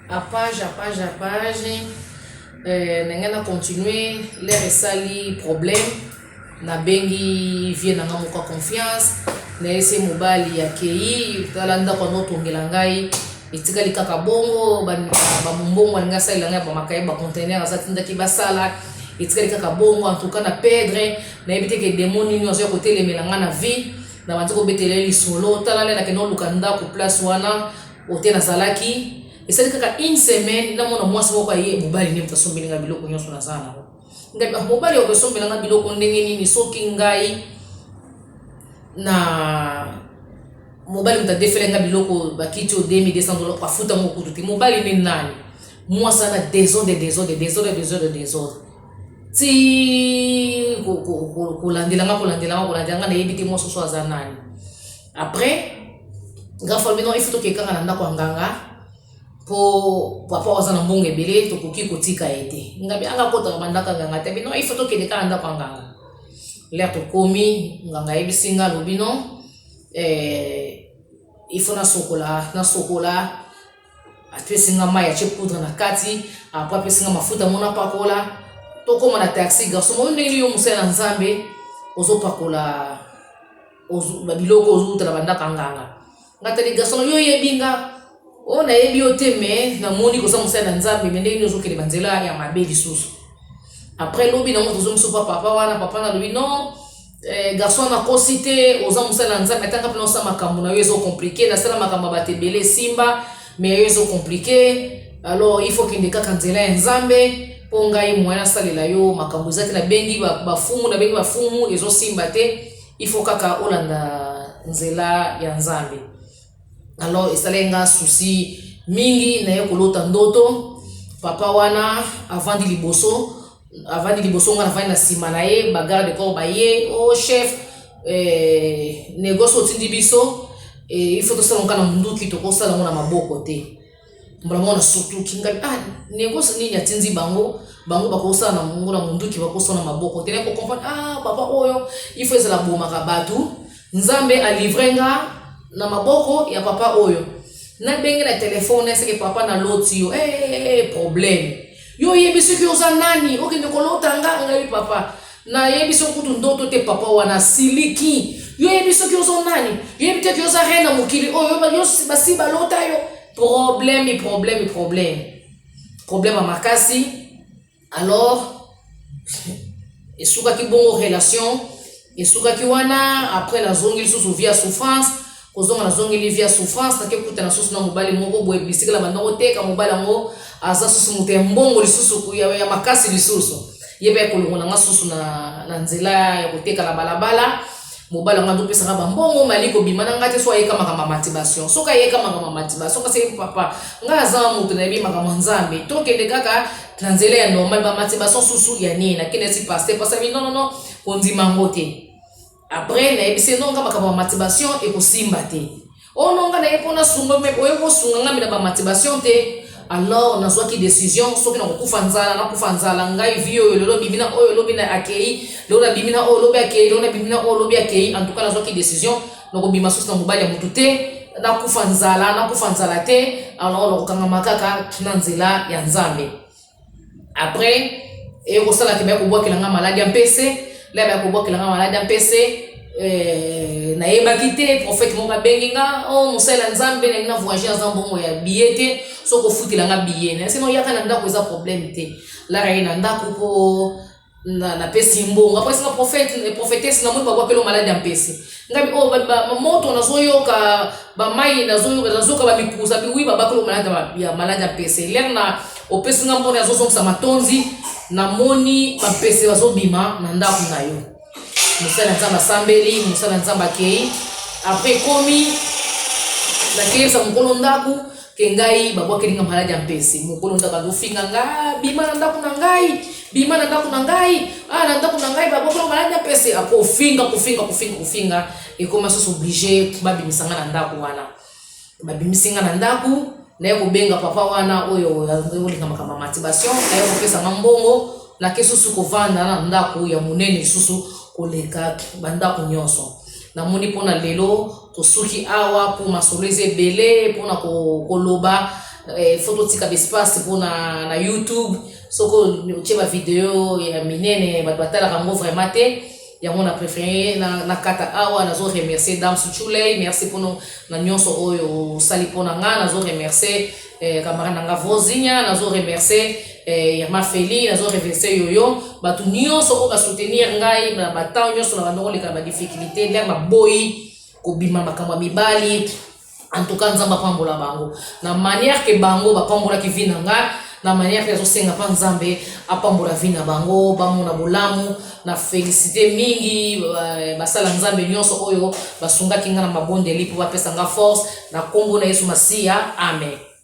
à page, nangana continuer les resali problème na bengi vie na nga muka confiance na ese mobali ya kei talanda kwa no tongela ngai itikali kaka bongo ba mumbongo nga sala nga ba makai ba container asatinda ki basala itikali kaka bongo en tout cas na perdre na ebite ke demoni ni ozo côté le melanga na vie na bantu ko betele li solo talale na keno lukanda ku place wana otena salaki esali kaka une semaine na mona mwasi moko aye mobali ni mtasombeli nga biloko nyonso na sana ngabi mobali okosombela nga biloko ndenge nini soki ngai na mobali mtadefele nga biloko bakiti o $2200 afuta moko tuti mobali ni nani mwasi na désordre ti kulandela nga na yebiti mwasi so aza nani après nga falmi no ifuto kekanga na ndako nganga po papa waza na mbongo ebele tokoki kotika ete ngabi anga kota bandaka nganga te bino ifoto kende ka ndako nganga l'air to komi nganga ebisinga lobino ifona sokola atwesinga mai ache poudre na kati apa pesinga mafuta mona pakola to koma na taxi garçon mo ndenge yo musela nzambe ozo pakola ozo babiloko ozo tala bandaka nganga ngatali garçon yo yebinga ona yebi oteme na moni ko sa musala nzambe mende nyozo kele banzela ya mabeli susu après lobi na moto zomuso papa na lobi non garçon na kosite oza musala nzambe atanga pena sa makambo na yezo compliqué na sala makambo batebele simba mais yezo compliqué alors il faut kinde kaka nzela ya nzambe ponga ye mwana salela yo makambo zati na bengi bafumu ezo simba te il faut kaka olanda nzela ya nzambe. Alors isalenga souci mingi na yekolota ndoto papa wana avant di liboso nga na na sima na ye bagarde corps baye o chef négoce otindi biso il faut tosala na munduki tokosala na maboko te mbala mona surtout kinga négoce nini atindi bango bakosala na mungu na munduki bakosala na maboko te ko comprendre papa oyo il faut ezala bomaka batu nzambe a livrenga na maboko ya papa oyo na bengi na telefone seke papa na loti yo problème yo yebiso ki oza nani okende kolota ngai papa na yebiso kutu ndoto te papa wana siliki yo yebiso ki oza nani yo yebite ki oza reina mokili oyo yo basi balota yo problème makasi. Alors esuka ki bongo relation esuka ki wana après la zongi lisusu via souffrance kozonga na zongi via souffrance na kekuta na susu na mobali moko boye bisikala bandako teka mobali ngo aza susu mute mbongo lisusu ya makasi lisusu yebe kolongola nga susu na nzela ya koteka la balabala mobali ngo ndopesa nga bambongo maliko bimana ngate so ayeka makama motivation soka yeka makama motivation kasi papa nga aza mutu na yebi makama nzambe tokende kaka na nzela ya normal ba motivation susu ya nini na kene si pasteur parce que non ondima ngote. Après na ebise nonga makaba motivation e ko simba te nonga na yepona sunga me ko sunga ngami na ba motivation te alors na zwaki décision soki na kufa nzala ngai vio lelo bibina oyo lobi na akei lelo bibina oyo lobi akei lelo bibina oyo lobi akei en tout cas na zwaki décision na ko bima sosi na mobali ya mutu te na kufa nzala te alors na kokanga makaka na nzela ya nzambe. Après ko sala ke ba ko bwakela nga maladi ya mpese la ba ko bokela nga maladi mpese na yebaki te prophète mo babengi nga musala nzambe na voyager nzambo mo ya billet so ko futila nga billet na sinon yaka na ndako eza problème te la reina ndako po na pesi mbongo après sina prophétesse na mo ba bokela maladi mpese ngabi ba moto na zoyoka ba mai na zoyoka ba mikuza bi wi ba bakela maladi mpese lerna opesi nga mbona azozongisa matonzi na moni bapese bazobima na ndako na yo musala nzamba sambeli musala nzamba kei après komi na kesa mukolo ndako ke ngai babwakelinga maladi ya mpese mukolo ndako azofinga nga bima na ndako na ngai na ndako na ngai babwakela maladi ya mpese kofinga ekoma soso obligé babimisanga na ndako wana babimisinga na ndako na yeko benga papa wana oyo olinga makama motivation na yeko pesa mbongo na kesusu kovanda na ndako ya munene susu koleka bandako nyonso na moni pona lelo tosuki awa po masoleze bele pona koloba photo tika espace pour na YouTube soko utie ba video ya minene batala kango vraiment te yango na préféré na kata awa nazo remercier Dame Suchulei merci pour na nyonso oyo sali pona nga nazo remercier camarade nanga vozinha nazo remercier Yama Feli nazo remercier yoyo batu nyonso ko ba soutenir ngai na batao nyonso na bandoko leka ba difficulté ndenge maboyi ko bima makambo mibali en tout cas nzamba pambola bango na manière que bango ba pambola ki vina nga na manière que senga pa nzambe apambola vina bango bamona bolamu na félicité mingi basala nzambe nyonso oyo basunga kinga na mabonde lipo bapesa nga force na Kongo na Yesu Masia amen.